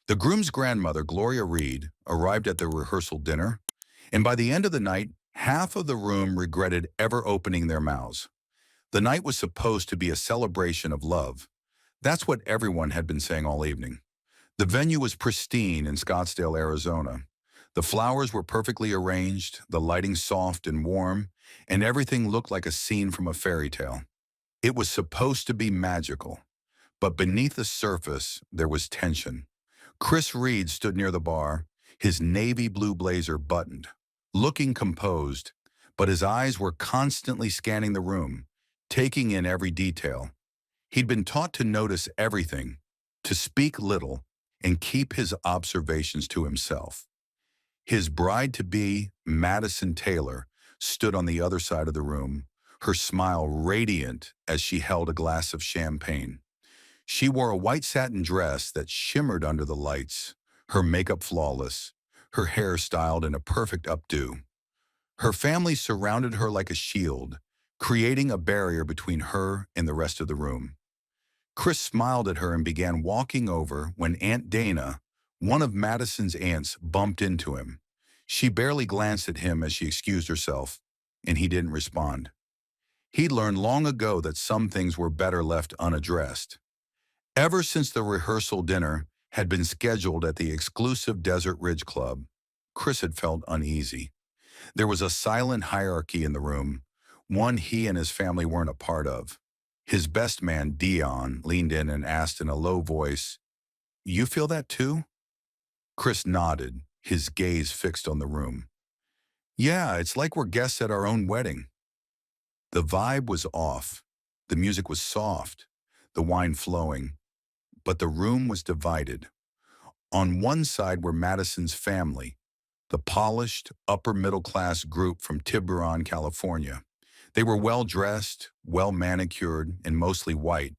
The groom's grandmother, Gloria Reed, arrived at the rehearsal dinner, and by the end of the night, half of the room regretted ever opening their mouths. The night was supposed to be a celebration of love. That's what everyone had been saying all evening. The venue was pristine in Scottsdale, Arizona. The flowers were perfectly arranged, the lighting soft and warm, and everything looked like a scene from a fairy tale. It was supposed to be magical, but beneath the surface, there was tension. Chris Reed stood near the bar, his navy blue blazer buttoned, looking composed, but his eyes were constantly scanning the room, taking in every detail. He'd been taught to notice everything, to speak little, and keep his observations to himself. His bride-to-be, Madison Taylor, stood on the other side of the room, her smile radiant as she held a glass of champagne. She wore a white satin dress that shimmered under the lights, her makeup flawless, her hair styled in a perfect updo. Her family surrounded her like a shield, creating a barrier between her and the rest of the room. Chris smiled at her and began walking over when Aunt Dana, one of Madison's aunts, bumped into him. She barely glanced at him as she excused herself, and he didn't respond. He'd learned long ago that some things were better left unaddressed. Ever since the rehearsal dinner had been scheduled at the exclusive Desert Ridge Club, Chris had felt uneasy. There was a silent hierarchy in the room, one he and his family weren't a part of. His best man, Dion, leaned in and asked in a low voice, "You feel that too?" Chris nodded, his gaze fixed on the room. "Yeah, it's like we're guests at our own wedding." The vibe was off. The music was soft, the wine flowing, but the room was divided. On one side were Madison's family, the polished, upper-middle-class group from Tiburon, California. They were well-dressed, well-manicured, and mostly white.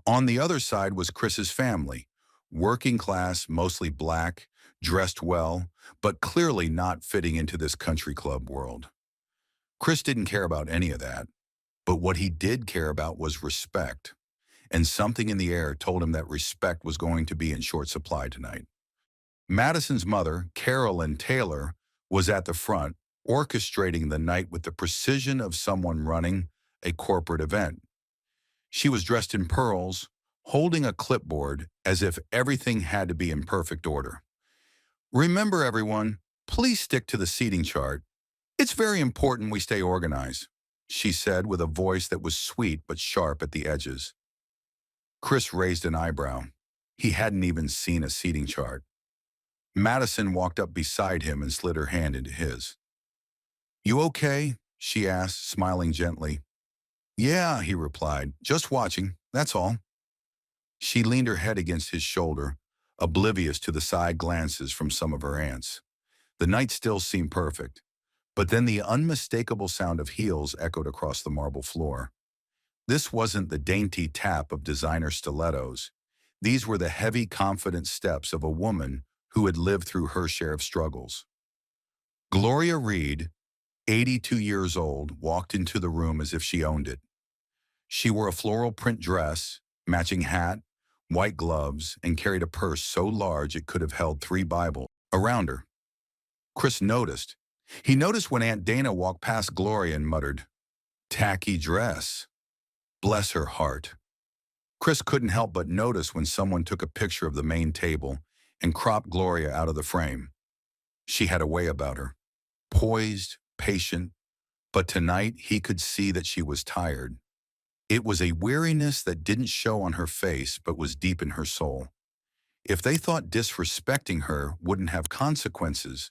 On the other side was Chris's family, working class, mostly black, dressed well, but clearly not fitting into this country club world. Chris didn't care about any of that, but what he did care about was respect, and something in the air told him that respect was going to be in short supply tonight. Madison's mother, Carolyn Taylor, was at the front, orchestrating the night with the precision of someone running a corporate event. She was dressed in pearls, holding a clipboard as if everything had to be in perfect order. "Remember, everyone, please stick to the seating chart. It's very important we stay organized," she said with a voice that was sweet but sharp at the edges. Chris raised an eyebrow. He hadn't even seen a seating chart. Madison walked up beside him and slid her hand into his. "You okay?" she asked, smiling gently. "Yeah," he replied, "just watching, that's all." She leaned her head against his shoulder, oblivious to the side glances from some of her aunts. The night still seemed perfect, but then the unmistakable sound of heels echoed across the marble floor. This wasn't the dainty tap of designer stilettos. These were the heavy, confident steps of a woman who had lived through her share of struggles. Gloria Reed, 82 years old, walked into the room as if she owned it. She wore a floral print dress, matching hat, white gloves, and carried a purse so large it could have held 3 Bibles around her. Chris noticed. He noticed when Aunt Dana walked past Gloria and muttered, "Tacky dress. Bless her heart." Chris couldn't help but notice when someone took a picture of the main table and cropped Gloria out of the frame. She had a way about her, poised, patient, but tonight he could see that she was tired. It was a weariness that didn't show on her face but was deep in her soul. If they thought disrespecting her wouldn't have consequences,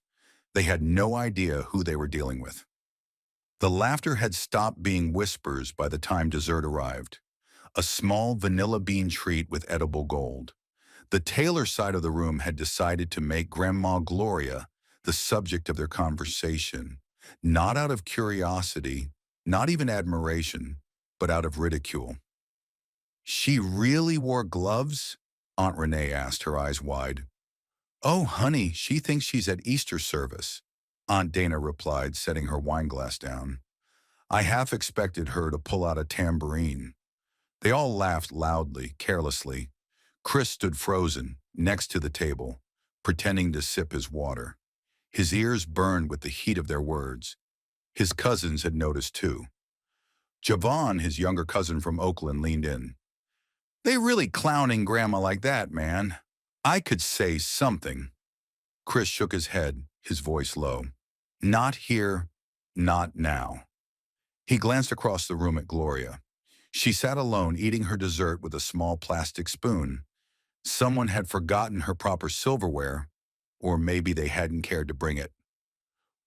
they had no idea who they were dealing with. The laughter had stopped being whispers by the time dessert arrived, a small vanilla bean treat with edible gold. The Taylor side of the room had decided to make Grandma Gloria the subject of their conversation, not out of curiosity, not even admiration, but out of ridicule. "She really wore gloves?" Aunt Renee asked, her eyes wide. "Oh, honey, she thinks she's at Easter service," Aunt Dana replied, setting her wineglass down. "I half expected her to pull out a tambourine." They all laughed loudly, carelessly. Chris stood frozen next to the table, pretending to sip his water. His ears burned with the heat of their words. His cousins had noticed too. Javon, his younger cousin from Oakland, leaned in. They really clowning Grandma like that, man. I could say something. Chris shook his head, his voice low. Not here, not now. He glanced across the room at Gloria. She sat alone eating her dessert with a small plastic spoon. Someone had forgotten her proper silverware, or maybe they hadn't cared to bring it.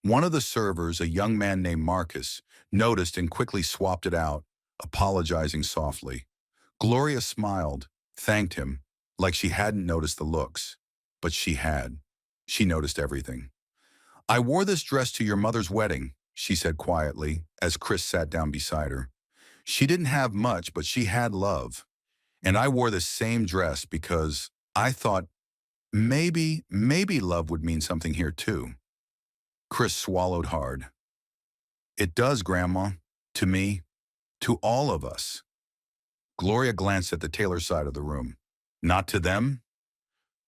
One of the servers, a young man named Marcus, noticed and quickly swapped it out, apologizing softly. Gloria smiled, thanked him, like she hadn't noticed the looks. But she had. She noticed everything. I wore this dress to your mother's wedding, she said quietly, as Chris sat down beside her. She didn't have much, but she had love. And I wore the same dress because I thought maybe love would mean something here too. Chris swallowed hard. It does, Grandma. To me. To all of us. Gloria glanced at the Taylor side of the room. Not to them?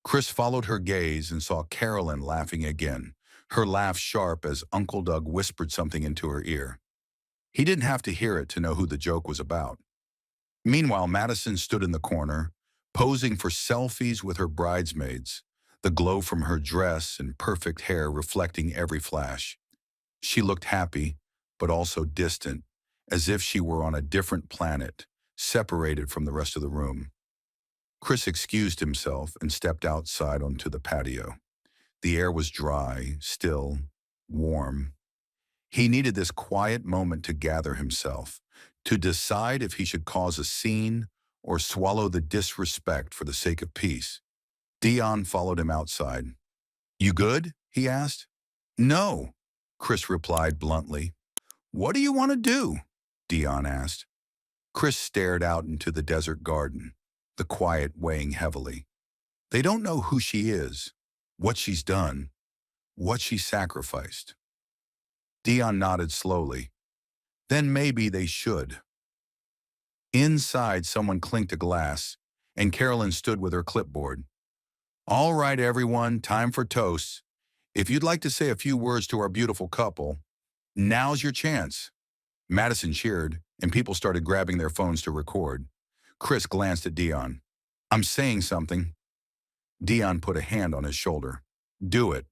Chris followed her gaze and saw Carolyn laughing again, her laugh sharp as Uncle Doug whispered something into her ear. He didn't have to hear it to know who the joke was about. Meanwhile, Madison stood in the corner, posing for selfies with her bridesmaids, the glow from her dress and perfect hair reflecting every flash. She looked happy, but also distant, as if she were on a different planet, separated from the rest of the room. Chris excused himself and stepped outside onto the patio. The air was dry, still, warm. He needed this quiet moment to gather himself, to decide if he should cause a scene or swallow the disrespect for the sake of peace. Dion followed him outside. You good? He asked. No, Chris replied bluntly. What do you want to do? Dion asked. Chris stared out into the desert garden, the quiet weighing heavily. They don't know who she is, what she's done, what she sacrificed. Dion nodded slowly. Then maybe they should. Inside, someone clinked a glass, and Carolyn stood with her clipboard. All right, everyone, time for toasts. If you'd like to say a few words to our beautiful couple, now's your chance. Madison cheered, and people started grabbing their phones to record. Chris glanced at Dion. I'm saying something. Dion put a hand on his shoulder. Do it.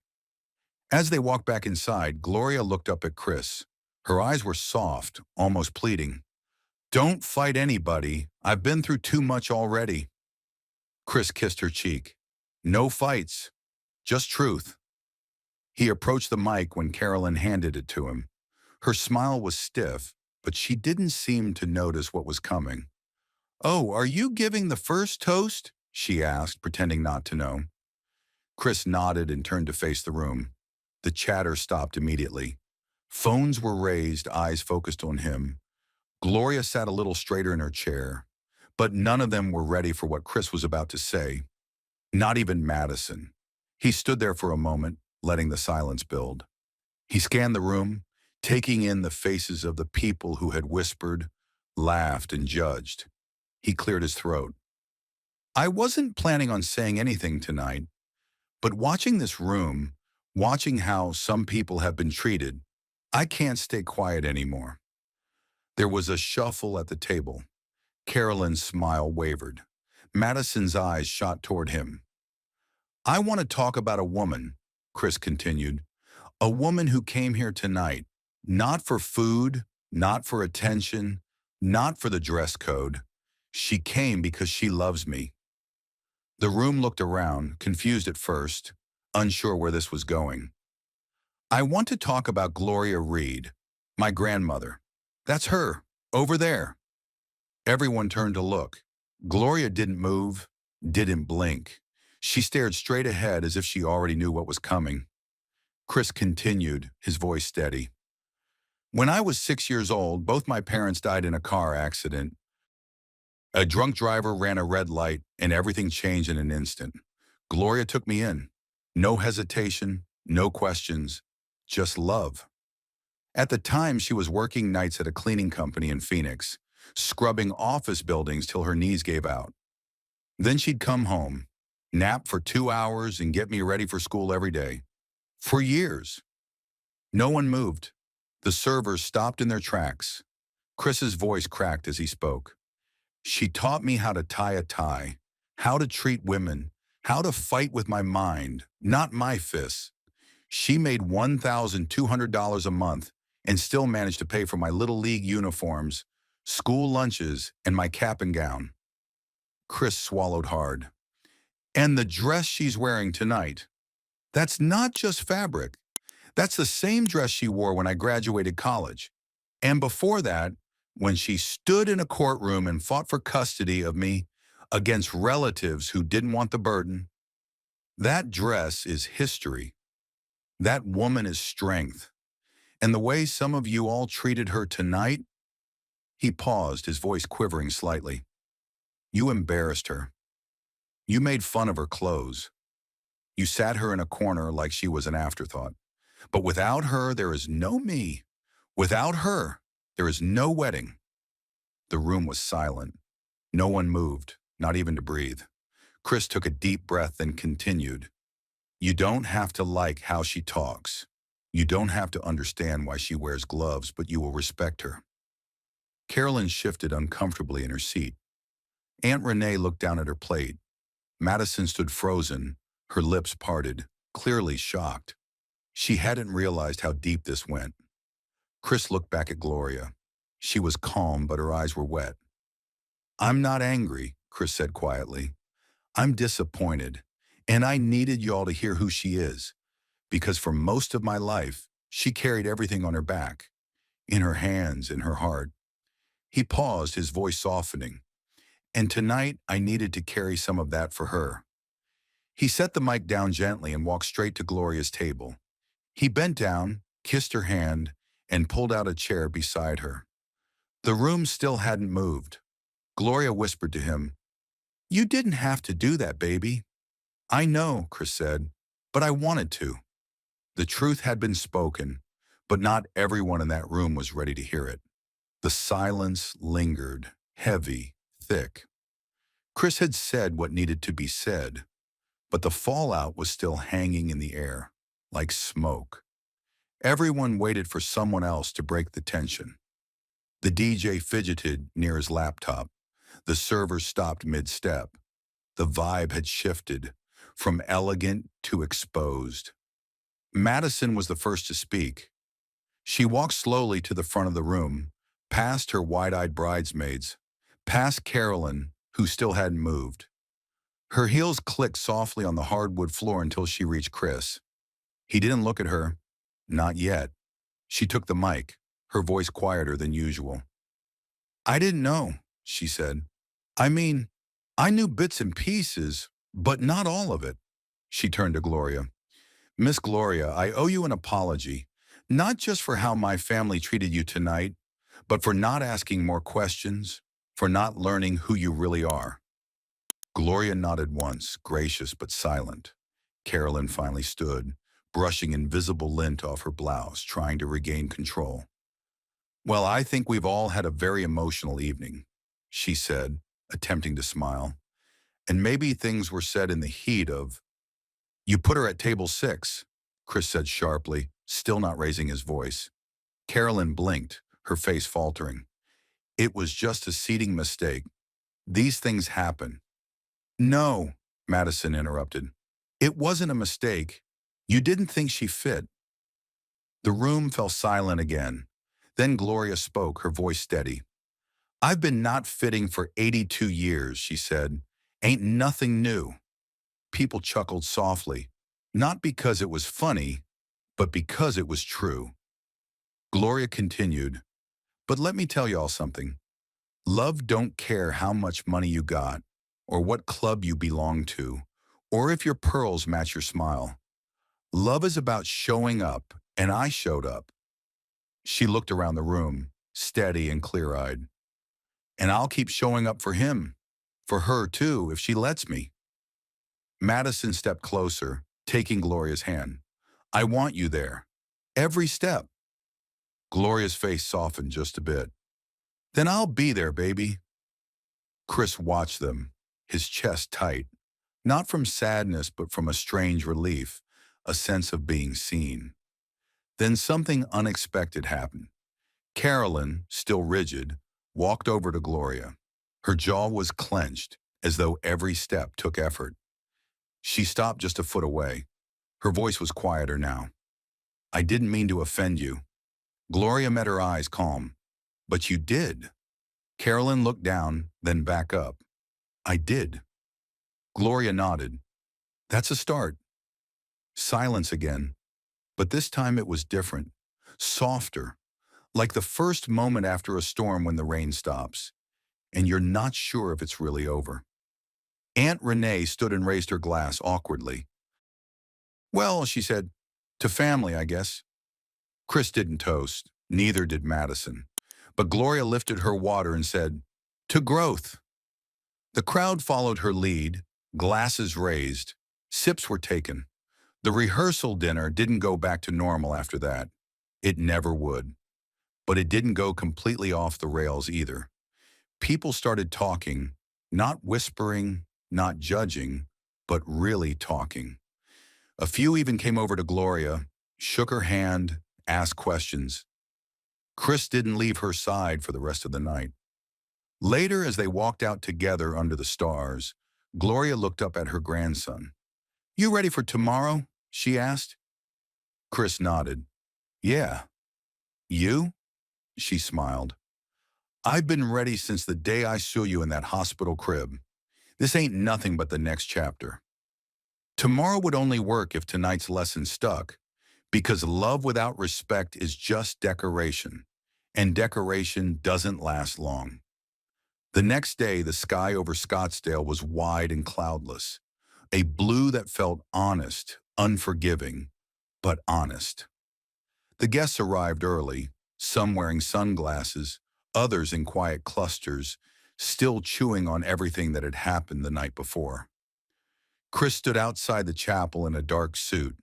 As they walked back inside, Gloria looked up at Chris. Her eyes were soft, almost pleading. Don't fight anybody. I've been through too much already. Chris kissed her cheek. No fights, just truth. He approached the mic when Carolyn handed it to him. Her smile was stiff, but she didn't seem to notice what was coming. Oh, are you giving the first toast? She asked, pretending not to know. Chris nodded and turned to face the room. The chatter stopped immediately. Phones were raised, eyes focused on him. Gloria sat a little straighter in her chair, but none of them were ready for what Chris was about to say. Not even Madison. He stood there for a moment, letting the silence build. He scanned the room, taking in the faces of the people who had whispered, laughed, and judged. He cleared his throat. I wasn't planning on saying anything tonight, but watching this room, watching how some people have been treated, I can't stay quiet anymore. There was a shuffle at the table. Carolyn's smile wavered. Madison's eyes shot toward him. I want to talk about a woman, Chris continued. A woman who came here tonight, not for food, not for attention, not for the dress code. She came because she loves me. The room looked around, confused at first, unsure where this was going. I want to talk about Gloria Reed, my grandmother. That's her, over there. Everyone turned to look. Gloria didn't move, didn't blink. She stared straight ahead as if she already knew what was coming. Chris continued, his voice steady. When I was 6 years old, both my parents died in a car accident. A drunk driver ran a red light, and everything changed in an instant. Gloria took me in. No hesitation, no questions, just love. At the time, she was working nights at a cleaning company in Phoenix, scrubbing office buildings till her knees gave out. Then she'd come home, nap for 2 hours, and get me ready for school every day. For years. No one moved. The servers stopped in their tracks. Chris's voice cracked as he spoke. She taught me how to tie a tie, how to treat women, how to fight with my mind, not my fists. She made $1,200 a month and still managed to pay for my little league uniforms, school lunches, and my cap and gown. Chris swallowed hard. And the dress she's wearing tonight, that's not just fabric. That's the same dress she wore when I graduated college. And before that, when she stood in a courtroom and fought for custody of me against relatives who didn't want the burden. That dress is history. That woman is strength. And the way some of you all treated her tonight, he paused, his voice quivering slightly. You embarrassed her. You made fun of her clothes. You sat her in a corner like she was an afterthought. But without her, there is no me. Without her, there is no wedding. The room was silent. No one moved, not even to breathe. Chris took a deep breath and continued. You don't have to like how she talks. You don't have to understand why she wears gloves, but you will respect her. Carolyn shifted uncomfortably in her seat. Aunt Renee looked down at her plate. Madison stood frozen, her lips parted, clearly shocked. She hadn't realized how deep this went. Chris looked back at Gloria. She was calm, but her eyes were wet. I'm not angry, Chris said quietly. I'm disappointed, and I needed you all to hear who she is, because for most of my life, she carried everything on her back, in her hands, in her heart. He paused, his voice softening. And tonight, I needed to carry some of that for her. He set the mic down gently and walked straight to Gloria's table. He bent down, kissed her hand, and pulled out a chair beside her. The room still hadn't moved. Gloria whispered to him, You didn't have to do that, baby. I know, Chris said, but I wanted to. The truth had been spoken, but not everyone in that room was ready to hear it. The silence lingered, heavy, thick. Chris had said what needed to be said, but the fallout was still hanging in the air, like smoke. Everyone waited for someone else to break the tension. The DJ fidgeted near his laptop. The server stopped mid-step. The vibe had shifted from elegant to exposed. Madison was the first to speak. She walked slowly to the front of the room, past her wide-eyed bridesmaids, past Carolyn, who still hadn't moved. Her heels clicked softly on the hardwood floor until she reached Chris. He didn't look at her. Not yet. She took the mic, her voice quieter than usual. I didn't know, she said. I mean, I knew bits and pieces, but not all of it. She turned to Gloria. Miss Gloria, I owe you an apology, not just for how my family treated you tonight, but for not asking more questions, for not learning who you really are. Gloria nodded once, gracious but silent. Carolyn finally stood, brushing invisible lint off her blouse, trying to regain control. Well, I think we've all had a very emotional evening, she said, attempting to smile. And maybe things were said in the heat of, You put her at table 6, Chris said sharply, still not raising his voice. Carolyn blinked, her face faltering. It was just a seating mistake. These things happen. No, Madison interrupted. It wasn't a mistake. You didn't think she fit. The room fell silent again. Then Gloria spoke, her voice steady. I've been not fitting for 82 years, she said. Ain't nothing new. People chuckled softly, not because it was funny, but because it was true. Gloria continued, but let me tell y'all something. Love don't care how much money you got, or what club you belong to, or if your pearls match your smile. Love is about showing up, and I showed up. She looked around the room, steady and clear-eyed. And I'll keep showing up for him, for her too, if she lets me. Madison stepped closer, taking Gloria's hand. I want you there. Every step. Gloria's face softened just a bit. Then I'll be there, baby. Chris watched them. his chest tight, not from sadness but from a strange relief, a sense of being seen. Then something unexpected happened. Carolyn, still rigid, walked over to Gloria. Her jaw was clenched, as though every step took effort. She stopped just a foot away. Her voice was quieter now. "I didn't mean to offend you." Gloria met her eyes calm. "But you did." Carolyn looked down, then back up. "I did." Gloria nodded. "That's a start." Silence again, but this time it was different, softer, like the first moment after a storm when the rain stops, and you're not sure if it's really over. Aunt Renee stood and raised her glass awkwardly. "Well," she said, "to family, I guess." Chris didn't toast, neither did Madison. But Gloria lifted her water and said, "To growth." The crowd followed her lead, glasses raised, sips were taken. The rehearsal dinner didn't go back to normal after that. It never would. But it didn't go completely off the rails either. People started talking, not whispering, not judging, but really talking. A few even came over to Gloria, shook her hand, asked questions. Chris didn't leave her side for the rest of the night. Later, as they walked out together under the stars, Gloria looked up at her grandson. "You ready for tomorrow?" she asked. Chris nodded. "Yeah." "You?" She smiled. "I've been ready since the day I saw you in that hospital crib. This ain't nothing but the next chapter. Tomorrow would only work if tonight's lesson stuck, because love without respect is just decoration, and decoration doesn't last long." The next day, the sky over Scottsdale was wide and cloudless, a blue that felt honest, unforgiving, but honest. The guests arrived early, some wearing sunglasses, others in quiet clusters, still chewing on everything that had happened the night before. Chris stood outside the chapel in a dark suit,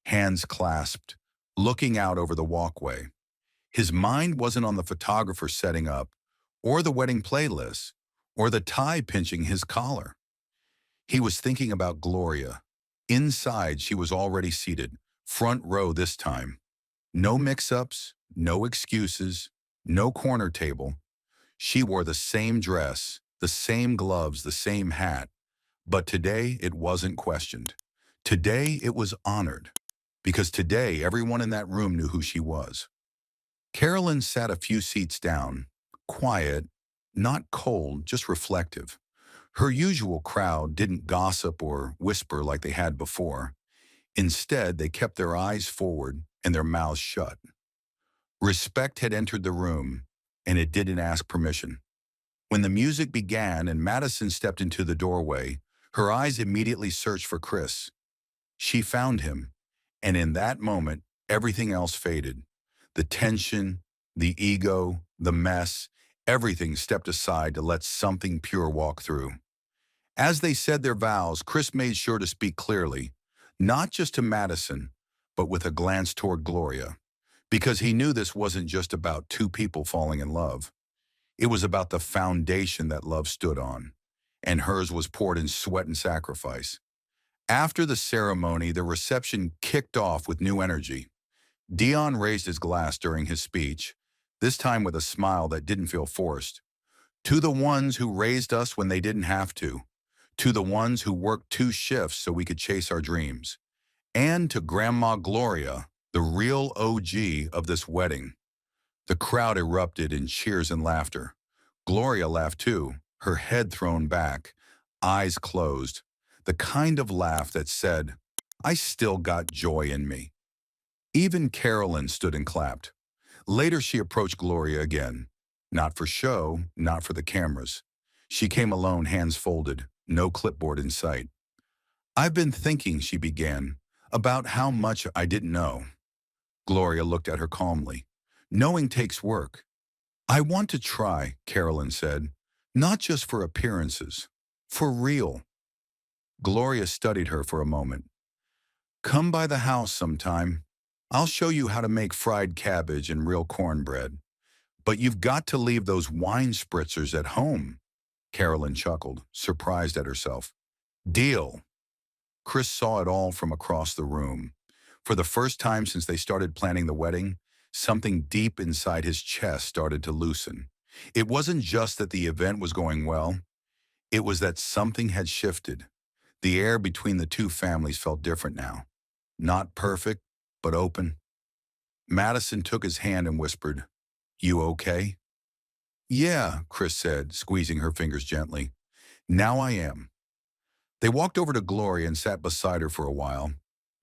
hands clasped, looking out over the walkway. His mind wasn't on the photographer setting up, or the wedding playlist, or the tie pinching his collar. He was thinking about Gloria. Inside, she was already seated, front row this time. No mix-ups, no excuses, no corner table. She wore the same dress, the same gloves, the same hat. But today, it wasn't questioned. Today, it was honored. Because today, everyone in that room knew who she was. Carolyn sat a few seats down, quiet, not cold, just reflective. Her usual crowd didn't gossip or whisper like they had before. Instead, they kept their eyes forward and their mouths shut. Respect had entered the room, and it didn't ask permission. When the music began and Madison stepped into the doorway, her eyes immediately searched for Chris. She found him, and in that moment, everything else faded. The tension, the ego, the mess, everything stepped aside to let something pure walk through. As they said their vows, Chris made sure to speak clearly, not just to Madison, but with a glance toward Gloria, because he knew this wasn't just about two people falling in love. It was about the foundation that love stood on, and hers was poured in sweat and sacrifice. After the ceremony, the reception kicked off with new energy. Dion raised his glass during his speech, this time with a smile that didn't feel forced. "To the ones who raised us when they didn't have to the ones who worked two shifts so we could chase our dreams, and to Grandma Gloria, the real OG of this wedding." The crowd erupted in cheers and laughter. Gloria laughed too, her head thrown back, eyes closed, the kind of laugh that said, "I still got joy in me." Even Carolyn stood and clapped. Later she approached Gloria again. Not for show, not for the cameras. She came alone, hands folded, no clipboard in sight. "I've been thinking," she began, "about how much I didn't know." Gloria looked at her calmly. "Knowing takes work." "I want to try," Carolyn said, "not just for appearances, for real." Gloria studied her for a moment. "Come by the house sometime. I'll show you how to make fried cabbage and real cornbread. But you've got to leave those wine spritzers at home." Carolyn chuckled, surprised at herself. Deal. Chris saw it all from across the room. For the first time since they started planning the wedding, something deep inside his chest started to loosen. It wasn't just that the event was going well, it was that something had shifted. The air between the two families felt different now. Not perfect, but open. Madison took his hand and whispered, "You okay?" "Yeah," Chris said, squeezing her fingers gently. "Now I am." They walked over to Gloria and sat beside her for a while.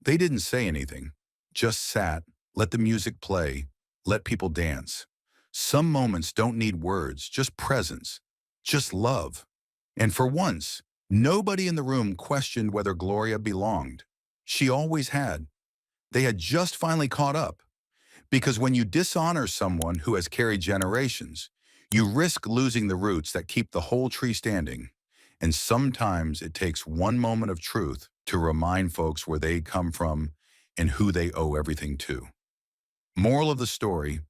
They didn't say anything, just sat, let the music play, let people dance. Some moments don't need words, just presence, just love. And for once, nobody in the room questioned whether Gloria belonged. She always had. They had just finally caught up. Because when you dishonor someone who has carried generations, you risk losing the roots that keep the whole tree standing. And sometimes it takes one moment of truth to remind folks where they come from and who they owe everything to. Moral of the story,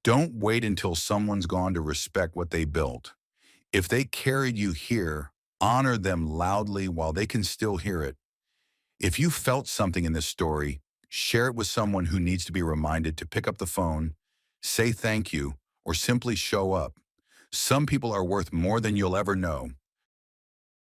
don't wait until someone's gone to respect what they built. If they carried you here, honor them loudly while they can still hear it. If you felt something in this story, share it with someone who needs to be reminded to pick up the phone, say thank you, or simply show up. Some people are worth more than you'll ever know.